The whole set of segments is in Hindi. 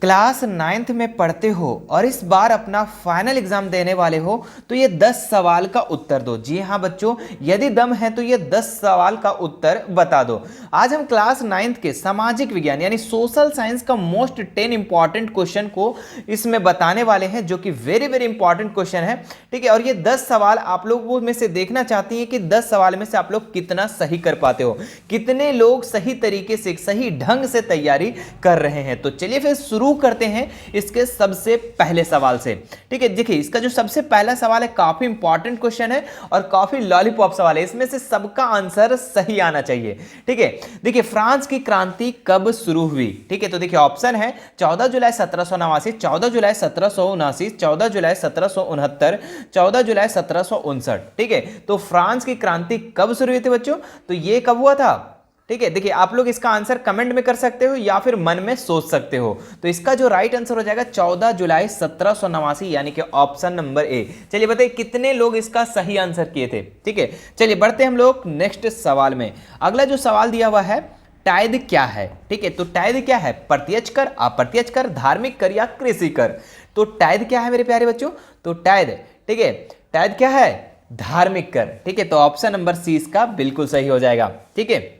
क्लास 9th में पढ़ते हो और इस बार अपना फाइनल एग्जाम देने वाले हो तो ये 10 सवाल का उत्तर दो। जी हाँ बच्चों, यदि दम है तो ये 10 सवाल का उत्तर बता दो। आज हम क्लास 9th के सामाजिक विज्ञान यानी सोशल साइंस का मोस्ट 10 इंपॉर्टेंट क्वेश्चन को इसमें बताने वाले हैं, जो कि वेरी वेरी इंपॉर्टेंट क्वेश्चन है। ठीक है, और ये 10 सवाल आप लोगों में से देखना चाहती हैं कि 10 सवाल में से आप लोग कितना सही कर पाते हो, कितने लोग सही तरीके से सही ढंग से तैयारी कर रहे हैं। तो चलिए फिर शुरू करते हैं इसके सबसे पहले सवाल से। ठीक है, देखिए इसका जो सबसे पहला सवाल है काफी इंपॉर्टेंट क्वेश्चन है और काफी लॉलीपॉप सवाल है, इसमें से सबका आंसर सही आना चाहिए। ठीक है, देखिए फ्रांस की क्रांति कब शुरू हुई? ठीक है, तो देखिए ऑप्शन है 14 जुलाई 1789, 14 जुलाई 1779, 14 जुलाई 1769, 14 जुलाई 1759। ठीक है, तो फ्रांस की क्रांति कब शुरू हुई थी बच्चों? तो ये कब हुआ था? ठीक है, देखिए आप लोग इसका आंसर कमेंट में कर सकते हो या फिर मन में सोच सकते हो। तो इसका जो राइट आंसर हो जाएगा 14 जुलाई 1789, यानी कि ऑप्शन नंबर ए। चलिए बताइए कितने लोग इसका सही आंसर किए थे। ठीक है, चलिए बढ़ते हम लोग नेक्स्ट सवाल में। अगला जो सवाल दिया हुआ है, टाइद क्या है? ठीक है, तो टाइद क्या है? प्रत्यक्ष कर, अप्रत्यक्ष कर, धार्मिक कर या कृषि कर? तो टाइद क्या है मेरे प्यारे बच्चों? तो टाइद, ठीक है, टाइद क्या है? धार्मिक कर। ठीक है, तो ऑप्शन नंबर सी इसका बिल्कुल सही हो जाएगा। ठीक है,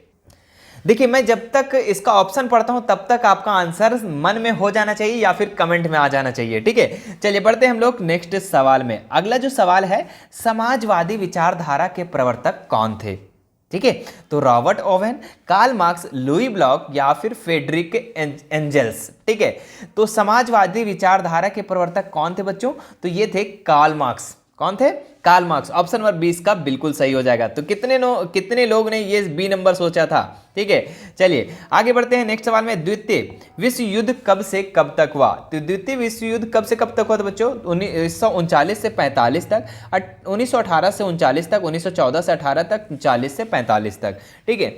देखिए मैं जब तक इसका ऑप्शन पढ़ता हूं तब तक आपका आंसर मन में हो जाना चाहिए या फिर कमेंट में आ जाना चाहिए। ठीक है, चलिए बढ़ते हैं हम लोग नेक्स्ट सवाल में। अगला जो सवाल है, समाजवादी विचारधारा के प्रवर्तक कौन थे? ठीक है, तो Robert Owen, Karl Marx, Louis Blanc या फिर फ्रेडरिक एंजल्स। ठीक है, तो समाजवादी विचारधारा के प्रवर्तक कौन थे बच्चों? तो ये थे कार्ल मार्क्स। कौन थे? Karl Marx. ऑप्शन नंबर 20 का बिल्कुल सही हो जाएगा। तो कितने लोग ने ये बी नंबर सोचा था? ठीक है, चलिए आगे बढ़ते हैं नेक्स्ट सवाल में। द्वितीय विश्व युद्ध कब से कब तक हुआ? तो द्वितीय विश्व युद्ध कब से कब तक हुआ था बच्चों? 1939 से 45 तक, 1918 से 39 तक, 1914 से 18 तक, 40 से 45 तक। ठीक है,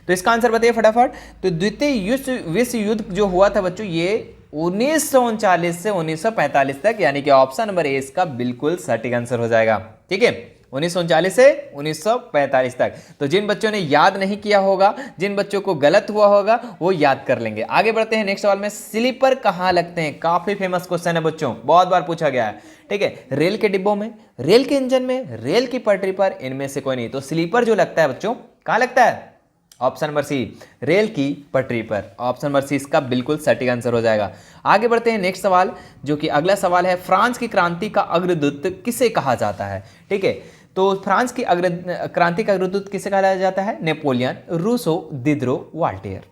तो इसका आंसर बताइए फटाफट। तो द्वितीय विश्व युद्ध जो हुआ था बच्चों, ये 1939 से 1945 तक, यानी कि ऑप्शन नंबर ए इसका बिल्कुल सटीक आंसर हो जाएगा। ठीक है, 1939 से 1945 तक। तो जिन बच्चों ने याद नहीं किया होगा, जिन बच्चों को गलत हुआ होगा, वो याद कर लेंगे। आगे बढ़ते हैं नेक्स्ट सवाल में। स्लीपर कहाँ लगते हैं? काफी फेमस क्वेश्चन है बच्चों, बहुत बार पूछा गया है। ठीक है, रेल के डिब्बों में, रेल के इंजन में, रेल की पटरी पर, इनमें से कोई नहीं। तो स्लीपर जो लगता है बच्चों, कहाँ लगता है? ऑप्शन नंबर सी, रेल की पटरी पर। ऑप्शन नंबर सी इसका बिल्कुल सटीक आंसर हो जाएगा। आगे बढ़ते हैं नेक्स्ट सवाल, जो कि अगला सवाल है, फ्रांस की क्रांति का अग्रदूत किसे कहा जाता है? ठीक है, तो फ्रांस की क्रांति का अग्रदूत किसे कहा जाता है? Napoleon, Rousseau, Diderot, Voltaire.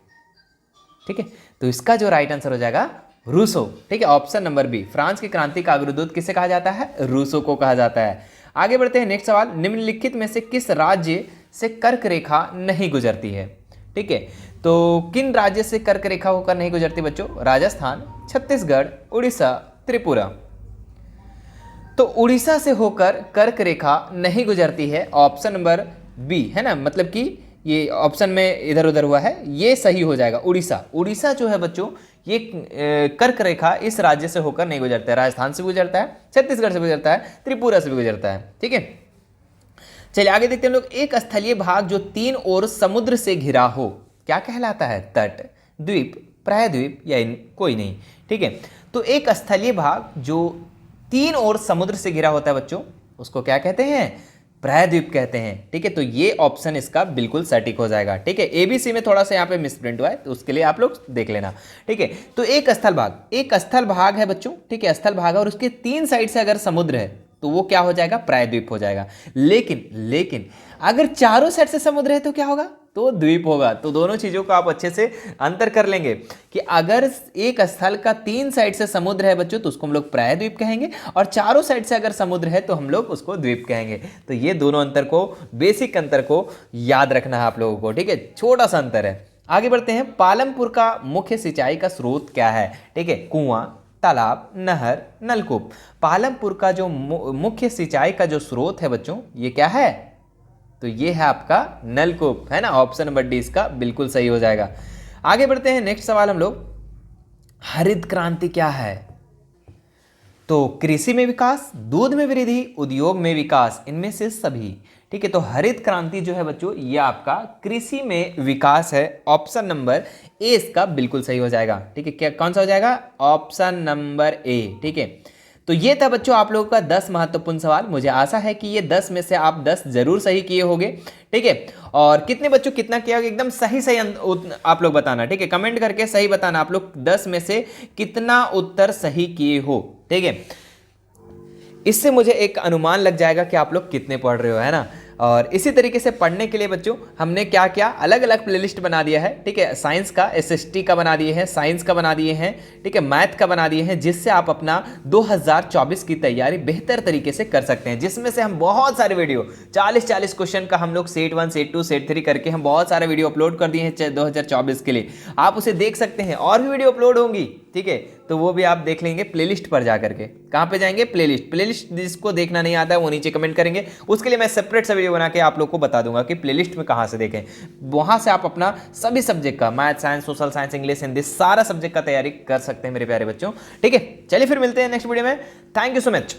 ठीक है, तो इसका जो राइट आंसर हो जाएगा रूसो। ठीक है, ऑप्शन नंबर बी, फ्रांस की क्रांति का अग्रदूत किसे कहा जाता है? रूसो को कहा जाता है। आगे बढ़ते हैं नेक्स्ट सवाल। निम्नलिखित में से किस राज्य से कर्क रेखा नहीं गुजरती है? ठीक है, तो किन राज्य से कर्क रेखा होकर नहीं गुजरती बच्चों? राजस्थान, छत्तीसगढ़, उड़ीसा, त्रिपुरा। तो उड़ीसा से होकर कर्क रेखा नहीं गुजरती है, ऑप्शन नंबर बी है ना, मतलब कि ये ऑप्शन में इधर उधर हुआ है, ये सही हो जाएगा। उड़ीसा, उड़ीसा जो है बच्चों, ये कर्क रेखा इस राज्य से होकर नहीं गुजरता है। राजस्थान से गुजरता है, छत्तीसगढ़ से गुजरता है, त्रिपुरा से भी गुजरता है। ठीक है, चलिए आगे देखते हैं लोग। एक स्थलीय भाग जो 3 ओर समुद्र से घिरा हो क्या कहलाता है? तट, द्वीप, प्रायद्वीप या कोई नहीं। ठीक है, तो एक स्थलीय भाग जो 3 ओर समुद्र से घिरा होता है बच्चों, उसको क्या कहते हैं? प्रायद्वीप कहते हैं। ठीक है, तो ये ऑप्शन इसका बिल्कुल सटीक हो जाएगा। ठीक है, एबीसी में थोड़ा सा यहाँ पे मिसप्रिंट हुआ है, तो उसके लिए आप लोग देख लेना। ठीक है, तो एक स्थल भाग, एक स्थल भाग है बच्चों। ठीक है, स्थल भाग है और उसके 3 साइड से अगर समुद्र है तो वो क्या हो जाएगा? प्रायद्वीप हो जाएगा। लेकिन अगर चारों साइड से समुद्र है तो क्या होगा? तो द्वीप होगा। तो दोनों चीजों को आप अच्छे से अंतर कर लेंगे कि अगर एक स्थल का 3 साइड से समुद्र है बच्चों तो उसको हम लोग प्रायद्वीप कहेंगे, और चारों साइड से अगर समुद्र है तो हम लोग उसको द्वीप कहेंगे। तो ये दोनों अंतर को, बेसिक अंतर को याद रखना है आप लोगों को। ठीक है, छोटा सा अंतर है। आगे बढ़ते हैं। पालमपुर का मुख्य सिंचाई का स्रोत क्या है? ठीक है, कुआं, तालाब, नहर, नलकूप। पालमपुर का जो मुख्य सिंचाई का जो स्रोत है बच्चों, ये क्या है? तो ये है आपका नलकूप, है ना। ऑप्शन नंबर डी इसका बिल्कुल सही हो जाएगा। आगे बढ़ते हैं नेक्स्ट सवाल हम लोग। हरित क्रांति क्या है? तो कृषि में विकास, दूध में वृद्धि, उद्योग में विकास, इनमें से सभी। ठीक है, तो हरित क्रांति जो है बच्चों ये आपका कृषि में विकास है। ऑप्शन नंबर ए इसका बिल्कुल सही हो जाएगा। ठीक है, क्या कौन सा हो जाएगा? Option number A. ठीक है, तो ये था बच्चों आप लोगों का 10 महत्वपूर्ण सवाल। मुझे आशा है कि ये 10 में से आप 10 जरूर सही किए होंगे। ठीक है, और कितने बच्चों कितना किया होगा एकदम सही सही आप लोग बताना। ठीक है, कमेंट करके सही बताना आप लोग 10 में से कितना उत्तर सही किए हो। ठीक है, इससे मुझे एक अनुमान लग जाएगा कि आप लोग कितने पढ़ रहे हो, है ना। और इसी तरीके से पढ़ने के लिए बच्चों हमने क्या क्या अलग अलग प्लेलिस्ट बना दिया है। ठीक है, साइंस का, एसएसटी का बना दिए हैं, साइंस का बना दिए हैं, ठीक है, मैथ का बना दिए हैं, जिससे आप अपना 2024 की तैयारी बेहतर तरीके से कर सकते हैं। जिसमें से हम बहुत सारे वीडियो 40 क्वेश्चन का हम लोग सेट 1 सेट 2 सेट 3 करके हम बहुत सारे वीडियो अपलोड कर दिए हैं 2024 के लिए। आप उसे देख सकते हैं, और भी वीडियो अपलोड होंगी। ठीक है, तो वो भी आप देख लेंगे प्लेलिस्ट पर जाकर के। कहां पे जाएंगे? प्लेलिस्ट जिसको देखना नहीं आता है वो नीचे कमेंट करेंगे, उसके लिए मैं सेपरेट सा वीडियो बना के आप लोग को बता दूंगा कि प्लेलिस्ट में कहां से देखें। वहां से आप अपना सभी सब्जेक्ट का, math, science, social science, English, Hindi, सारा सब्जेक्ट का तैयारी कर सकते हैं मेरे प्यारे बच्चों। ठीक है, चलिए फिर मिलते हैं नेक्स्ट वीडियो में। Thank you so much.